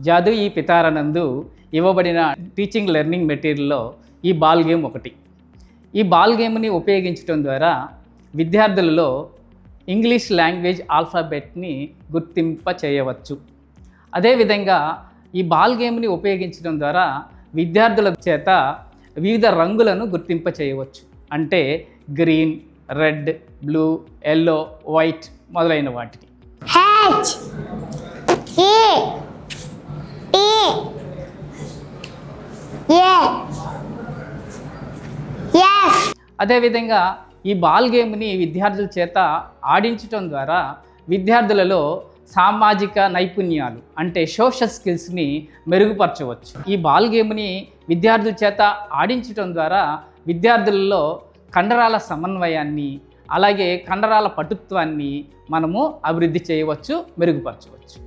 జాదు ఈ పితారనందు ఇవ్వబడిన teaching learning మెటీరియల్లో ఈ బాల్ గేమ్ ఒకటి. ఈ బాల్ గేమ్ని ఉపయోగించడం ద్వారా విద్యార్థులలో ఇంగ్లీష్ లాంగ్వేజ్ ఆల్ఫాబెట్ని గుర్తింప చేయవచ్చు. అదేవిధంగా ఈ బాల్ గేమ్ని ఉపయోగించడం ద్వారా విద్యార్థుల చేత వివిధ రంగులను గుర్తింప చేయవచ్చు. అంటే green, red, blue, yellow, white మొదలైన వాటిని. అదేవిధంగా ఈ బాల్ గేమ్ని విద్యార్థుల చేత ఆడించడం ద్వారా విద్యార్థులలో సామాజిక నైపుణ్యాలు అంటే సోషల్ స్కిల్స్ని మెరుగుపరచవచ్చు. ఈ బాల్ గేమ్ని విద్యార్థుల చేత ఆడించడం ద్వారా విద్యార్థులలో కండరాల సమన్వయాన్ని అలాగే కండరాల పటుత్వాన్ని మనము అభివృద్ధి చేయవచ్చు, మెరుగుపరచవచ్చు.